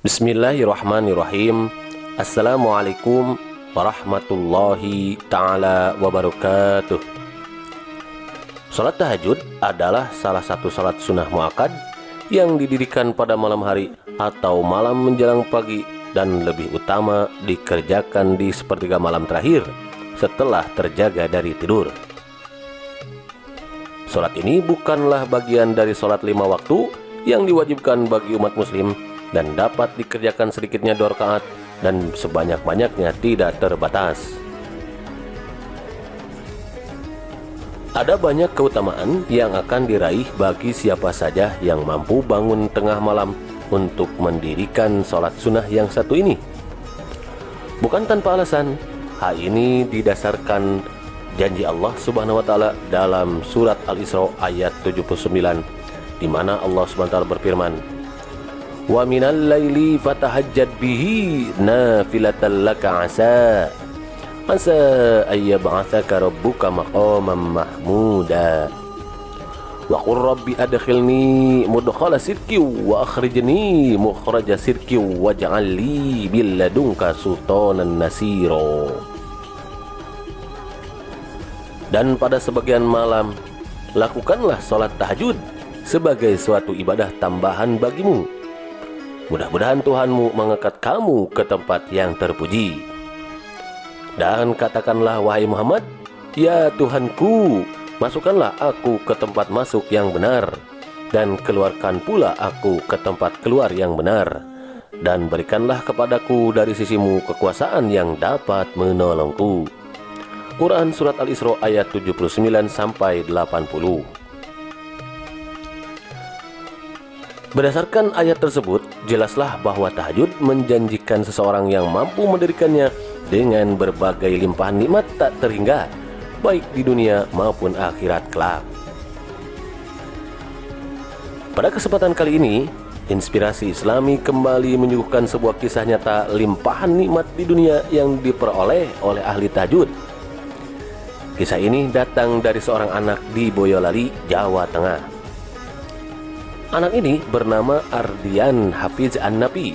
Bismillahirrahmanirrahim. Assalamualaikum warahmatullahi ta'ala wabarakatuh. Salat tahajud adalah salah satu salat sunnah muakkad yang didirikan pada malam hari atau malam menjelang pagi dan lebih utama dikerjakan di sepertiga malam terakhir setelah terjaga dari tidur. Salat ini bukanlah bagian dari salat 5 waktu yang diwajibkan bagi umat muslim dan dapat dikerjakan sedikitnya 2 rakaat dan sebanyak-banyaknya tidak terbatas. Ada banyak keutamaan yang akan diraih bagi siapa saja yang mampu bangun tengah malam untuk mendirikan sholat sunnah yang satu ini. Bukan tanpa alasan, hal ini didasarkan janji Allah Subhanahu wa Ta'ala dalam surat Al-Isra ayat 79, di mana Allah Subhanahu wa Ta'ala berfirman, "Wa minal laili fatahajjad bihi nafilatan laka asa ayyab'atsaka rabbuka maqaman mahmuda wa qur rabbi adkhilni mudkhala sidqi wa akhrijni mukhraja sidqi waj'al li bil ladunka sultanan nasira." Dan pada sebagian malam lakukanlah sholat tahajud sebagai suatu ibadah tambahan bagimu. Mudah-mudahan Tuhanmu mengangkat kamu ke tempat yang terpuji. Dan katakanlah, wahai Muhammad, ya Tuhanku, masukkanlah aku ke tempat masuk yang benar, dan keluarkan pula aku ke tempat keluar yang benar, dan berikanlah kepadaku dari sisimu kekuasaan yang dapat menolongku. Quran Surat Al-Isra ayat 79-80. Berdasarkan ayat tersebut, jelaslah bahwa tahajud menjanjikan seseorang yang mampu mendirikannya dengan berbagai limpahan nikmat tak terhingga, baik di dunia maupun akhirat kelak. Pada kesempatan kali ini, Inspirasi Islami kembali menyuguhkan sebuah kisah nyata limpahan nikmat di dunia yang diperoleh oleh ahli tahajud. Kisah ini datang dari seorang anak di Boyolali, Jawa Tengah. Anak ini bernama Ardian Hafiz An-Nafi,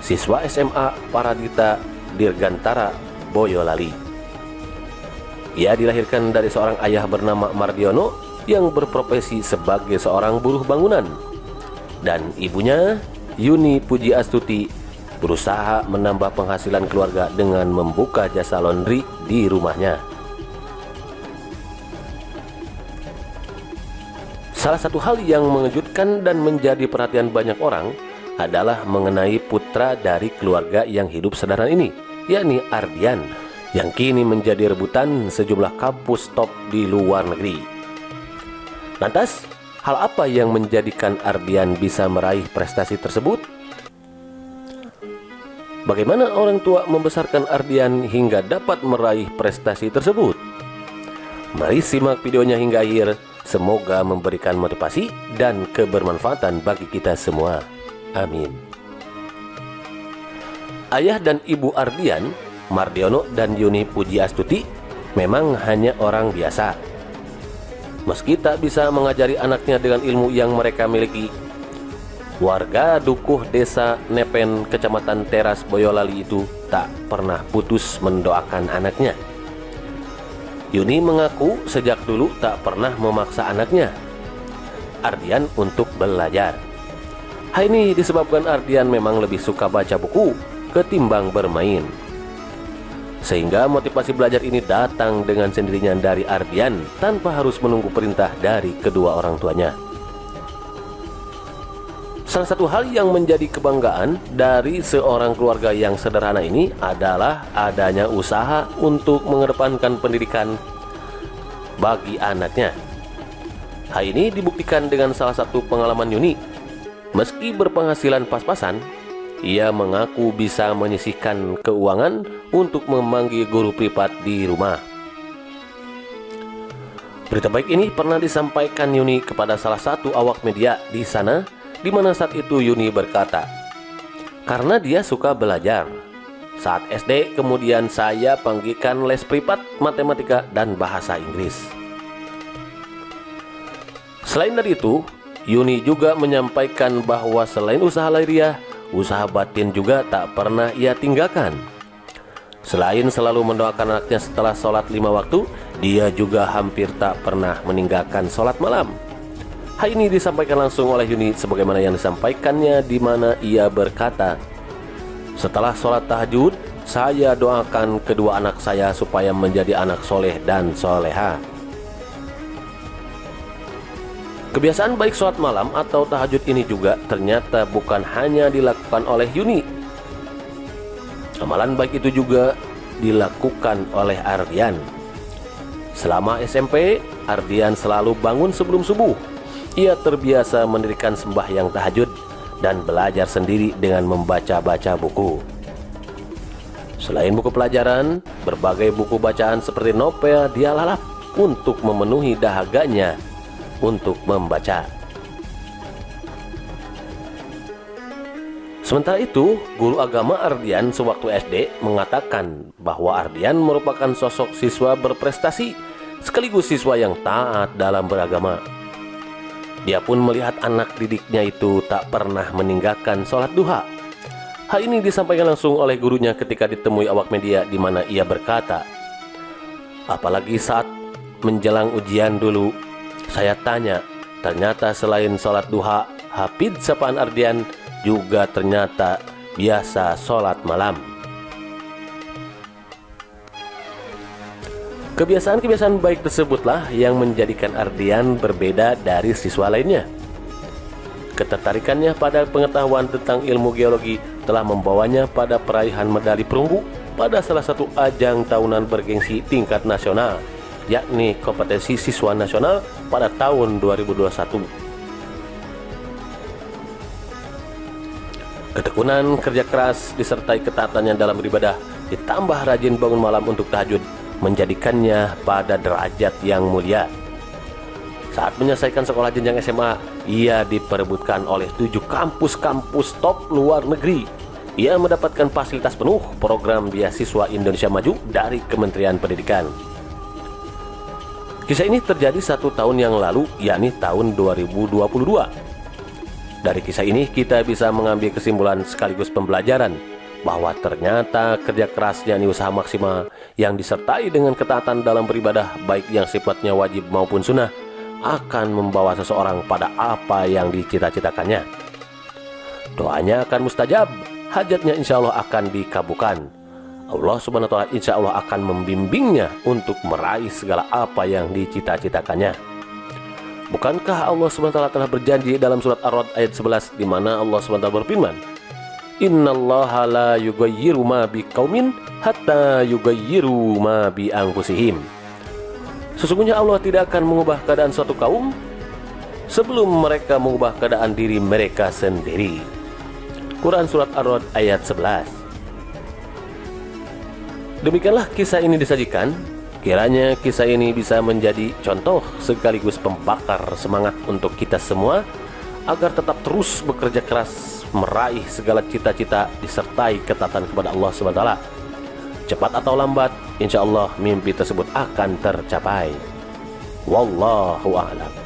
siswa SMA Paradita Dirgantara, Boyolali. Ia dilahirkan dari seorang ayah bernama Mardiono yang berprofesi sebagai seorang buruh bangunan, dan ibunya Yuni Puji Astuti berusaha menambah penghasilan keluarga dengan membuka jasa laundry di rumahnya. Salah satu hal yang mengejutkan dan menjadi perhatian banyak orang adalah mengenai putra dari keluarga yang hidup sederhana ini, yakni Ardian, yang kini menjadi rebutan sejumlah kampus top di luar negeri. Lantas, hal apa yang menjadikan Ardian bisa meraih prestasi tersebut? Bagaimana orang tua membesarkan Ardian hingga dapat meraih prestasi tersebut? Mari simak videonya hingga akhir. Semoga memberikan motivasi dan kebermanfaatan bagi kita semua. Amin. Ayah dan ibu Ardian, Mardiono dan Yuni Puji Astuti, memang hanya orang biasa. Meski tak bisa mengajari anaknya dengan ilmu yang mereka miliki, warga Dukuh Desa Nepen, Kecamatan Teras, Boyolali itu tak pernah putus mendoakan anaknya. Yuni mengaku sejak dulu tak pernah memaksa anaknya, Ardian, untuk belajar. Hal ini disebabkan Ardian memang lebih suka baca buku ketimbang bermain. Sehingga motivasi belajar ini datang dengan sendirinya dari Ardian tanpa harus menunggu perintah dari kedua orang tuanya. Salah satu hal yang menjadi kebanggaan dari seorang keluarga yang sederhana ini adalah adanya usaha untuk mengedepankan pendidikan bagi anaknya. Hal ini dibuktikan dengan salah satu pengalaman Yuni. Meski berpenghasilan pas-pasan, ia mengaku bisa menyisihkan keuangan untuk memanggil guru privat di rumah. Berita baik ini pernah disampaikan Yuni kepada salah satu awak media di sana, di mana saat itu Yuni berkata, "Karena dia suka belajar. Saat SD kemudian saya panggilkan les privat matematika dan bahasa Inggris." Selain dari itu, Yuni juga menyampaikan bahwa selain usaha lahiriah usaha batin juga tak pernah ia tinggalkan. Selain selalu mendoakan anaknya setelah sholat 5 waktu, dia juga hampir tak pernah meninggalkan sholat malam. Hal ini disampaikan langsung oleh Yuni sebagaimana yang disampaikannya, di mana ia berkata, "Setelah sholat tahajud, saya doakan kedua anak saya supaya menjadi anak soleh dan soleha." Kebiasaan baik sholat malam atau tahajud ini juga ternyata bukan hanya dilakukan oleh Yuni. Amalan baik itu juga dilakukan oleh Ardian. Selama SMP, Ardian selalu bangun sebelum subuh. Ia terbiasa mendirikan sembahyang tahajud dan belajar sendiri dengan membaca-baca buku. Selain buku pelajaran, berbagai buku bacaan seperti novel dia lalap untuk memenuhi dahaganya untuk membaca. Sementara itu, guru agama Ardian sewaktu SD mengatakan bahwa Ardian merupakan sosok siswa berprestasi sekaligus siswa yang taat dalam beragama. Dia pun melihat anak didiknya itu tak pernah meninggalkan sholat duha. Hal ini disampaikan langsung oleh gurunya ketika ditemui awak media, di mana ia berkata, "Apalagi saat menjelang ujian dulu, saya tanya, ternyata selain sholat duha, hafid sapaan Ardian juga ternyata biasa sholat malam." Kebiasaan-kebiasaan baik tersebutlah yang menjadikan Ardian berbeda dari siswa lainnya. Ketertarikannya pada pengetahuan tentang ilmu geologi telah membawanya pada peraihan medali perunggu pada salah satu ajang tahunan bergengsi tingkat nasional, yakni kompetisi siswa nasional pada tahun 2021. Ketekunan, kerja keras, disertai ketaatannya dalam beribadah, ditambah rajin bangun malam untuk tahajud, menjadikannya pada derajat yang mulia. Saat menyelesaikan sekolah jenjang SMA, ia diperebutkan oleh 7 kampus-kampus top luar negeri. Ia mendapatkan fasilitas penuh program beasiswa Indonesia Maju dari Kementerian Pendidikan. Kisah ini terjadi 1 tahun yang lalu, yakni tahun 2022. Dari kisah ini kita bisa mengambil kesimpulan sekaligus pembelajaran bahwa ternyata kerja keras yakni usaha maksimal yang disertai dengan ketaatan dalam beribadah baik yang sifatnya wajib maupun sunnah akan membawa seseorang pada apa yang dicita-citakannya. Doanya akan mustajab, hajatnya insya Allah akan dikabulkan. Allah subhanahu wa ta'ala insya Allah akan membimbingnya untuk meraih segala apa yang dicita-citakannya. Bukankah Allah subhanahu wa ta'ala telah berjanji dalam surat Ar-Ra'd ayat 11, di mana Allah subhanahu wa ta'ala berfirman, "Innallaha la yughayyiru ma biqaumin hatta yughayyiru ma bi anfusihim." Sesungguhnya Allah tidak akan mengubah keadaan suatu kaum sebelum mereka mengubah keadaan diri mereka sendiri. Quran surat Ar-Ra'd ayat 11. Demikianlah kisah ini disajikan. Kiranya kisah ini bisa menjadi contoh sekaligus pembakar semangat untuk kita semua agar tetap terus bekerja keras meraih segala cita-cita disertai ketaatan kepada Allah Subhanahu wa ta'ala. Cepat atau lambat, insya Allah mimpi tersebut akan tercapai. Wallahu a'lam.